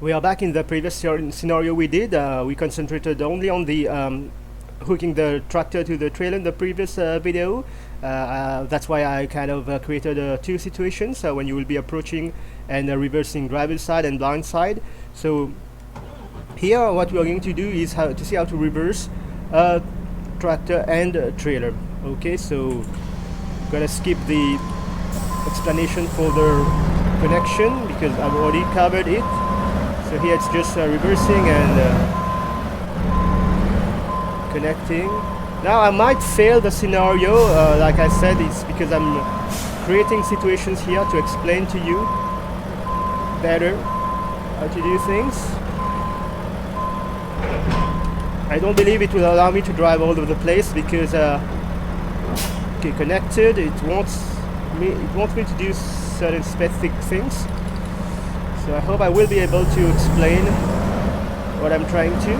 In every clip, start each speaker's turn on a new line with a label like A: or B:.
A: We are back in the previous scenario we did. We concentrated only on the hooking the tractor to the trailer in the previous video. That's why I kind of created two situations when you will be approaching and reversing driver's side and blind side. So here what we are going to do is to see how to reverse tractor and trailer. Okay, so I'm gonna skip the explanation for the connection because I've already covered it. So here it's just reversing and connecting. Now I might fail the scenario, like I said, it's because I'm creating situations here to explain to you better how to do things. I don't believe it will allow me to drive all over the place because okay, connected, it wants me to do certain specific things. So I hope I will be able to explain what I'm trying to.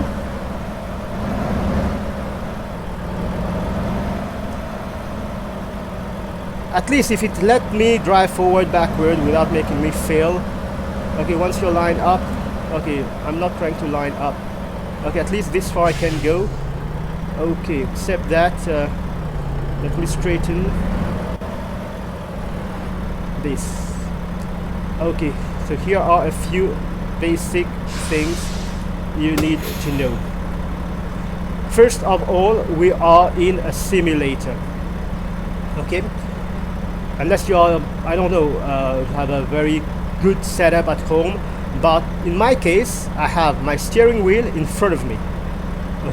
A: At least if it let me drive forward, backward without making me fail. Okay, once you're lined up, okay, I'm not trying to line up. Okay, at least this far I can go. Okay, except that, let me straighten this. Okay, so here are a few basic things you need to know. First of all, we are in a simulator. Okay, unless you are, I don't know, have a very good setup at home, but in my case I have my steering wheel in front of me,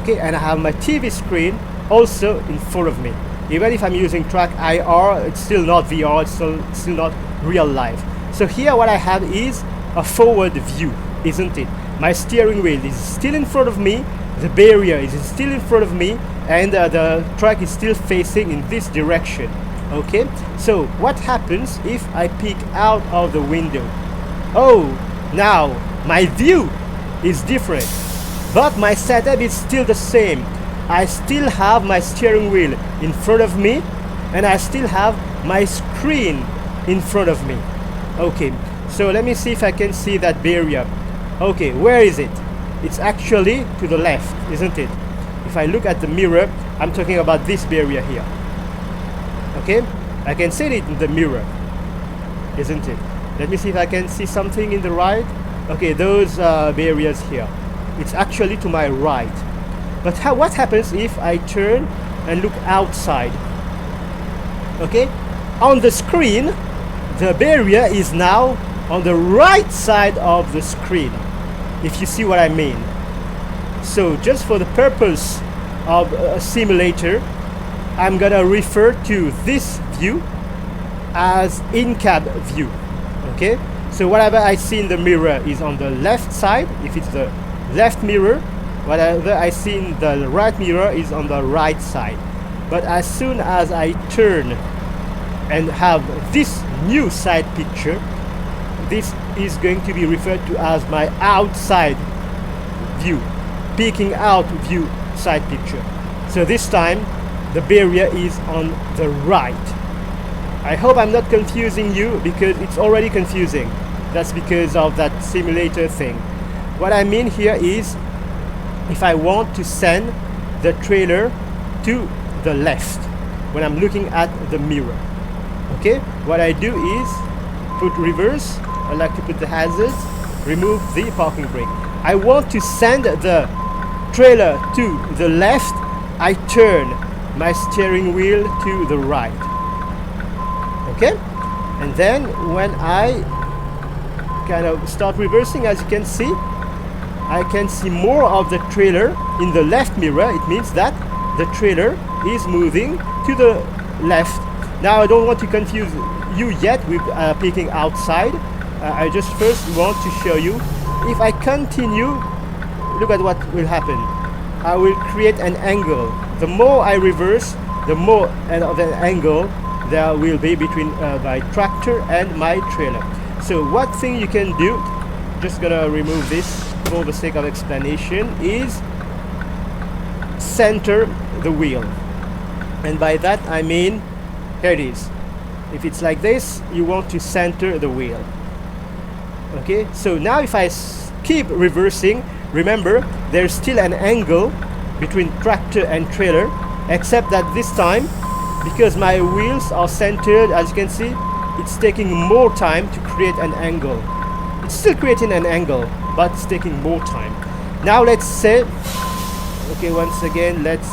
A: okay, and I have my TV screen also in front of me. Even if I'm using track IR, it's still not VR, it's still not real life. So here what I have is a forward view, isn't it? My steering wheel is still in front of me, the barrier is still in front of me, and the track is still facing in this direction. Okay, so what happens if I peek out of the window? Oh, now my view is different, but my setup is still the same. I still have my steering wheel in front of me, and I still have my screen in front of me. Okay, so let me see if I can see that barrier. Okay, where is it? It's actually to the left, isn't it? If I look at the mirror, I'm talking about this barrier here. Okay, I can see it in the mirror, isn't it? Let me see if I can see something in the right. Okay, those barriers here, it's actually to my right. But what happens if I turn and look outside? Okay, on the screen the barrier is now on the right side of the screen, if you see what I mean. So just for the purpose of a simulator, I'm gonna refer to this view as in-cab view. Okay, so whatever I see in the mirror is on the left side, if it's the left mirror. Whatever I see in the right mirror is on the right side. But as soon as I turn and have this new side picture, this is going to be referred to as my outside view, peeking out view side picture. So this time the barrier is on the right. I hope I'm not confusing you because it's already confusing. That's because of that simulator thing. What I mean here is, if I want to send the trailer to the left when I'm looking at the mirror, okay, what I do is put reverse. I like to put the hazards, remove the parking brake. I want to send the trailer to the left. I turn my steering wheel to the right. Okay, and then when I kind of start reversing, as you can see, I can see more of the trailer in the left mirror. It means that the trailer is moving to the left. Now I don't want to confuse you yet with peeking outside. I just first want to show you, if I continue, look at what will happen. I will create an angle. The more I reverse, the more of an angle there will be between my tractor and my trailer. So what thing you can do, just gonna remove this for the sake of explanation, is center the wheel. And by that I mean, here it is. If it's like this, you want to center the wheel. Okay, so now if I keep reversing, remember there's still an angle between tractor and trailer, except that this time, because my wheels are centered, as you can see, it's taking more time to create an angle. It's still creating an angle, but it's taking more time. Now let's say, okay, once again, let's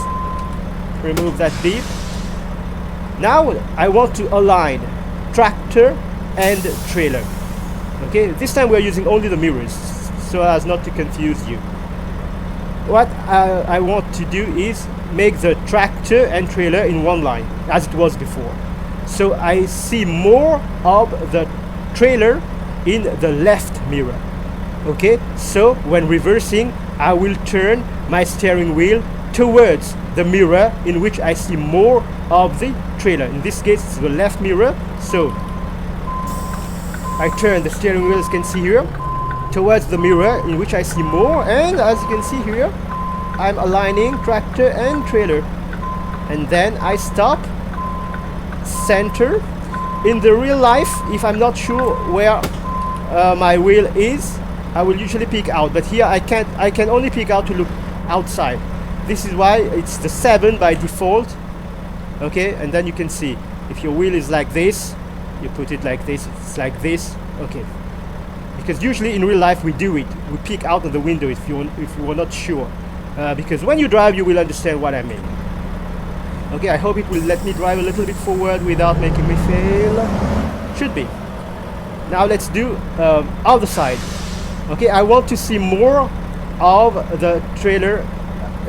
A: remove that beep. Now I want to align tractor and trailer. Okay, this time we're using only the mirrors so as not to confuse you. What I want to do is make the tractor and trailer in one line as it was before. So I see more of the trailer in the left mirror. Okay, so when reversing, I will turn my steering wheel towards the mirror in which I see more of the trailer. In this case, it's the left mirror. So I turn the steering wheel, as you can see here, towards the mirror in which I see more, and as you can see here, I'm aligning tractor and trailer. And then I stop, center. In the real life, if I'm not sure where my wheel is, I will usually peek out, but here I can only peek out to look outside. This is why it's the 7 by default. Okay, and then you can see if your wheel is like this, you put it like this, it's like this. Okay, because usually in real life we do it, we peek out of the window if you are not sure, because when you drive you will understand what I mean. Okay, I hope it will let me drive a little bit forward without making me fail. Should be. Now let's do other side. Okay, I want to see more of the trailer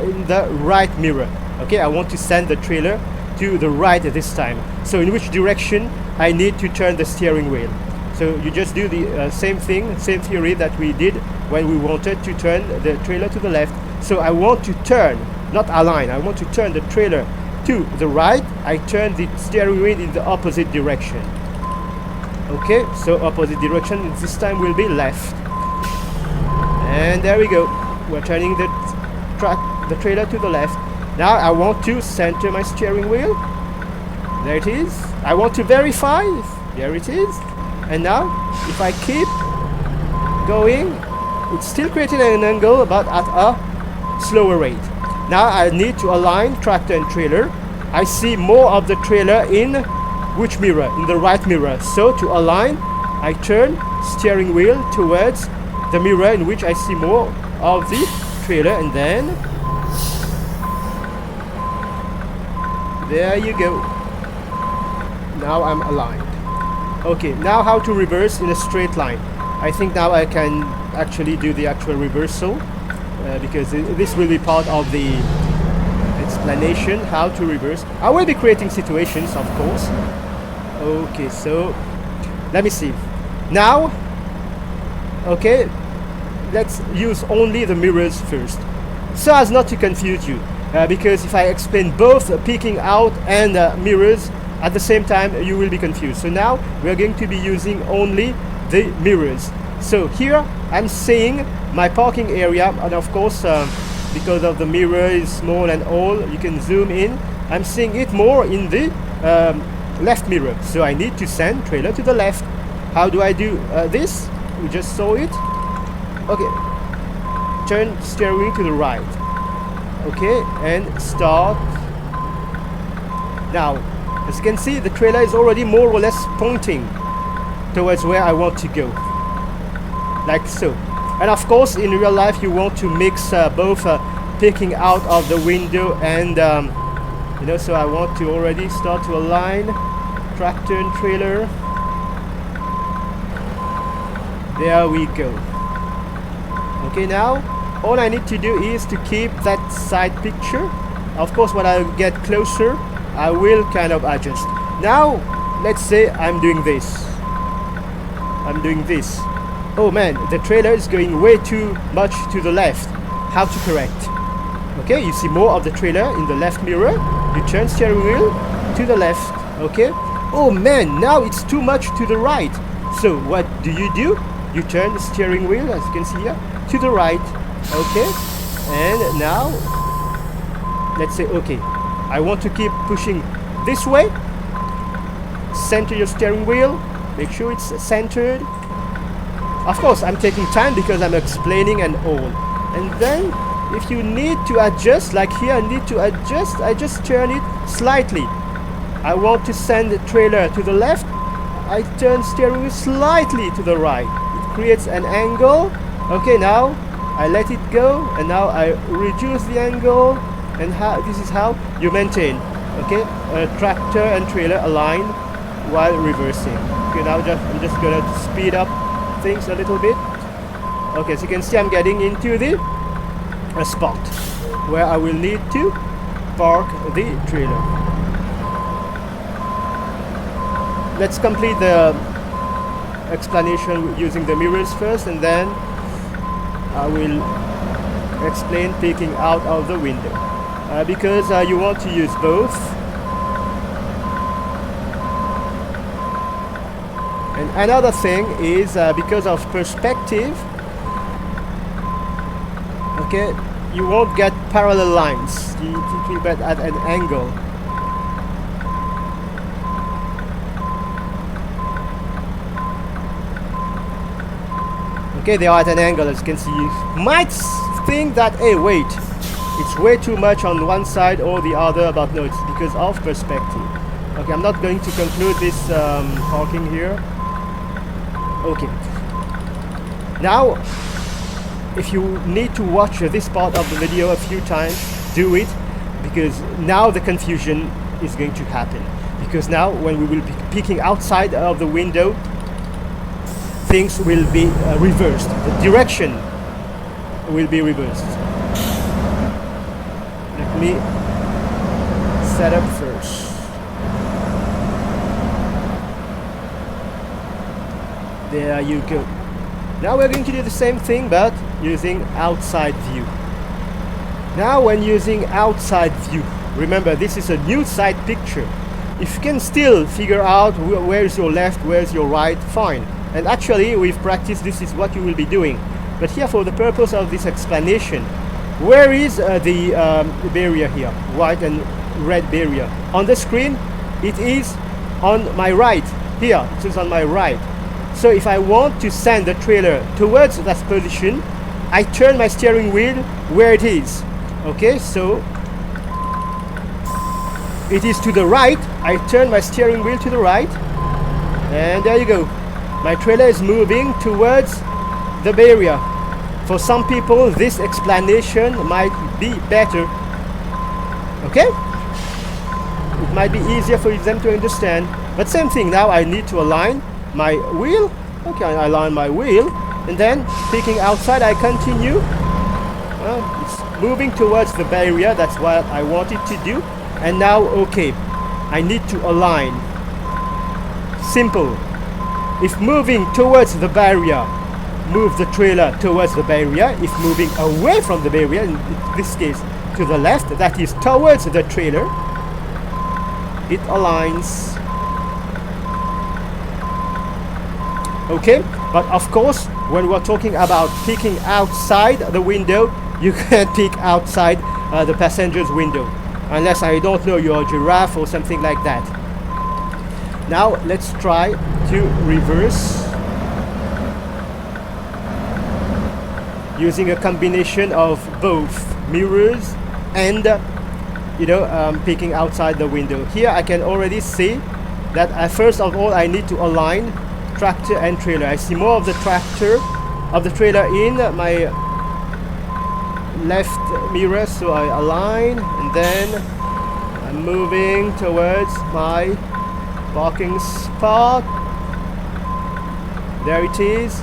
A: in the right mirror. Okay, I want to send the trailer to the right this time. So in which direction I need to turn the steering wheel? So you just do the same thing, same theory that we did when we wanted to turn the trailer to the left. So I want to turn, not align, I want to turn the trailer to the right. I turn the steering wheel in the opposite direction. Okay, so opposite direction this time will be left. And there we go. We're turning the trailer to the left. Now I want to center my steering wheel. There it is. I want to verify. There it is. And now, if I keep going, it's still creating an angle, but at a slower rate. Now I need to align tractor and trailer. I see more of the trailer in which mirror? In the right mirror. So to align, I turn steering wheel towards the mirror in which I see more of the trailer, and then there you go. Now I'm aligned. Okay, now how to reverse in a straight line. I think now I can actually do the actual reversal, because this will be part of the explanation how to reverse. I will be creating situations, of course. Okay, so let me see. Now, okay, let's use only the mirrors first, so as not to confuse you, because if I explain both peeking out and mirrors at the same time, you will be confused. So now we are going to be using only the mirrors. So here I'm seeing my parking area, and of course because of the mirror is small and all, you can zoom in. I'm seeing it more in the left mirror, so I need to send trailer to the left. How do I do this? We just saw it. Okay, turn steering wheel to the right. Okay, and start. Now, as you can see, the trailer is already more or less pointing towards where I want to go, like so. And of course, in real life, you want to mix both peeking out of the window and you know. So I want to already start to align tractor and trailer. There we go. Okay, now all I need to do is to keep that side picture. Of course, when I get closer, I will kind of adjust. Now, let's say I'm doing this. I'm doing this. Oh man, the trailer is going way too much to the left. How to correct? Okay, you see more of the trailer in the left mirror. You turn steering wheel to the left. Okay. Oh man, now it's too much to the right. So what do? You turn the steering wheel, as you can see here, to the right. Okay. And now, let's say, okay, I want to keep pushing this way. Center your steering wheel. Make sure it's centered. Of course, I'm taking time because I'm explaining and all. And then, if you need to adjust, like here, I need to adjust, I just turn it slightly. I want to send the trailer to the left, I turn steering wheel slightly to the right. It creates an angle. Okay, now I let it go, and now I reduce the angle, and this is how you maintain, okay, a tractor and trailer align while reversing. Okay, now I'm just gonna speed up things a little bit. Okay, so you can see I'm getting into the spot where I will need to park the trailer. Let's complete the explanation using the mirrors first, and then I will explain peeking out of the window, because you want to use both. And another thing is because of perspective, okay, you won't get parallel lines. It will be at an angle. Okay, they are at an angle, as you can see. You might think that, hey, wait, it's way too much on one side or the other, but no, it's because of perspective. Okay, I'm not going to conclude this talking here. Okay. Now, if you need to watch this part of the video a few times, do it, because now the confusion is going to happen. Because now, when we will be peeking outside of the window, things will be reversed. The direction will be reversed. Let me set up first. There you go. Now we're going to do the same thing, but using outside view. Now when using outside view, remember this is a new side picture. If you can still figure out where's your left, where's your right, fine. And actually, with practice, this is what you will be doing. But here, for the purpose of this explanation, where is the barrier here? White and red barrier. On the screen, it is on my right. Here, it is on my right. So if I want to send the trailer towards that position, I turn my steering wheel where it is. Okay, so it is to the right. I turn my steering wheel to the right. And there you go. My trailer is moving towards the barrier. For some people, this explanation might be better. Okay? It might be easier for them to understand. But same thing, now I need to align my wheel. Okay, I align my wheel. And then, peeking outside, I continue. It's moving towards the barrier. That's what I wanted to do. And now, okay, I need to align. Simple. If moving towards the barrier, move the trailer towards the barrier. If moving away from the barrier, in this case to the left, that is towards the trailer, it aligns. Okay, but of course, when we're talking about peeking outside the window, you can't peek outside the passenger's window, unless I don't know, you're a giraffe or something like that. Now let's try to reverse using a combination of both mirrors and peeking outside the window. Here I can already see that first of all I need to align tractor and trailer. I see more of the trailer in my left mirror, so I align, and then I'm moving towards my parking spot. There it is.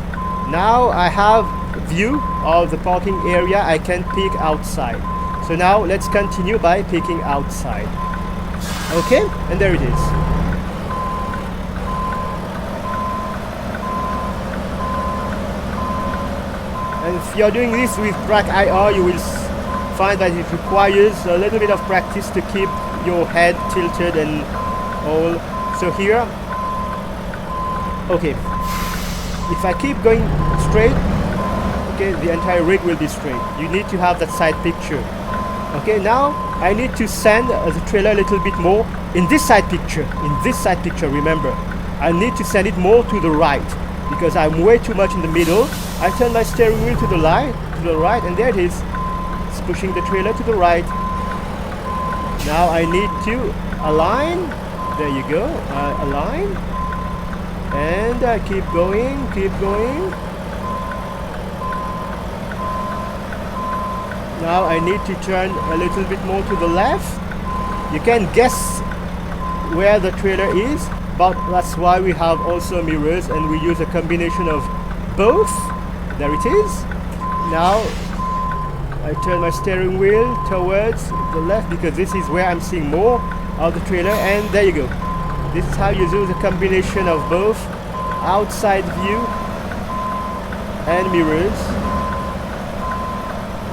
A: Now I have view of the parking area. I can peek outside. So now let's continue by peeking outside. Okay, and there it is. And if you're doing this with Track IR, you will find that it requires a little bit of practice to keep your head tilted and all. So here, okay, if I keep going straight, okay, the entire rig will be straight. You need to have that side picture. Okay, now I need to send the trailer a little bit more in this side picture. In this side picture, remember, I need to send it more to the right. because I'm way too much in the middle. I turn my steering wheel to the right, and there it is. It's pushing the trailer to the right. Now I need to align. There you go. Align. And keep going, keep going. Now I need to turn a little bit more to the left. You can guess where the trailer is, but that's why we have also mirrors, and we use a combination of both. There it is. Now I turn my steering wheel towards the left because this is where I'm seeing more of the trailer, and there you go. This is how you do the combination of both outside view and mirrors,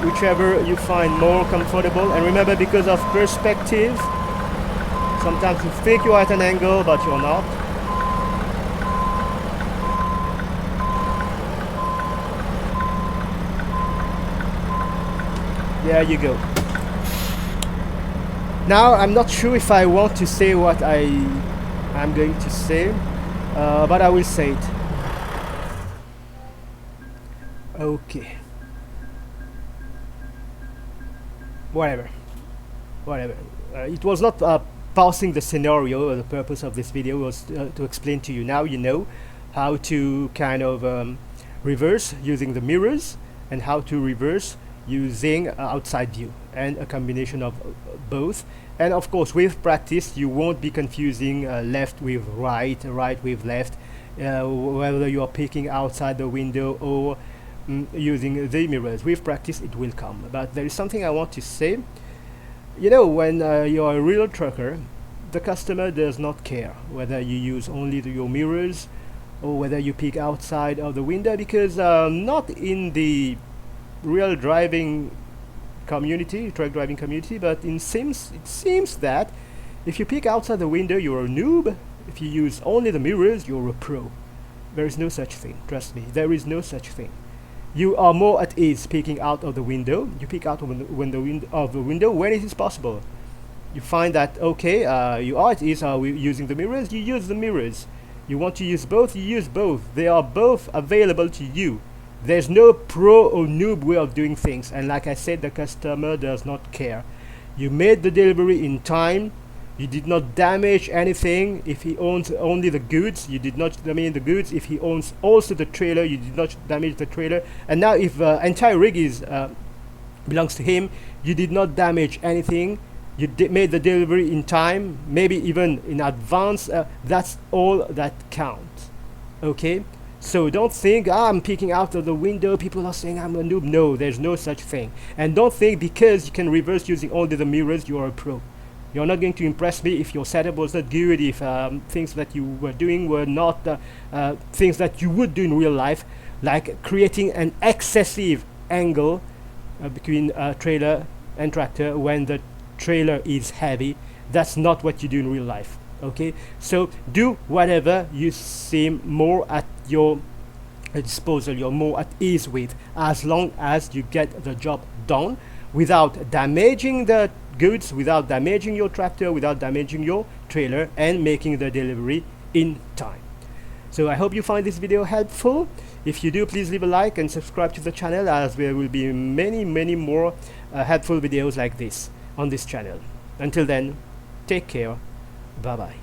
A: whichever you find more comfortable. And remember, because of perspective, sometimes you think you're at an angle but you're not. There you go. Now I'm not sure if I want to say what I'm going to say, but I will say it. Okay. Whatever. It was not pausing the scenario. The purpose of this video was to explain to you. Now you know how to kind of reverse using the mirrors, and how to reverse using outside view, and a combination of both. And of course, with practice, you won't be confusing left with right, right with left, whether you are picking outside the window or using the mirrors. With practice, it will come. But there is something I want to say. You know, when you're a real trucker, the customer does not care whether you use only your mirrors or whether you peek outside of the window, because not in the real driving community, truck driving community, but it seems that if you peek outside the window, you're a noob. If you use only the mirrors, you're a pro. There is no such thing. Trust me, there is no such thing. You are more at ease peeking out of the window. You peek out of the window when it is possible. You find that, okay, you are at ease using the mirrors, you use the mirrors. You want to use both, you use both. They are both available to you. There's no pro or noob way of doing things. And like I said, the customer does not care. You made the delivery in time. You did not damage anything. If he owns only the goods, you did not damage the goods. If he owns also the trailer, you did not damage the trailer. And now if entire rig is belongs to him, you did not damage anything. You made the delivery in time, maybe even in advance. That's all that counts. Okay? So don't think, I'm peeking out of the window, people are saying I'm a noob. No, there's no such thing. And don't think because you can reverse using only the mirrors, you are a pro. You're not going to impress me if your setup was not good, if things that you were doing were not things that you would do in real life, like creating an excessive angle between trailer and tractor when the trailer is heavy. That's not what you do in real life. Okay, so do whatever you seem more at your disposal, you're more at ease with, as long as you get the job done without damaging the goods, without damaging your tractor, without damaging your trailer, and making the delivery in time. So I hope you find this video helpful. If you do, please leave a like and subscribe to the channel, as there will be many more helpful videos like this on this channel. Until then, take care. Bye bye.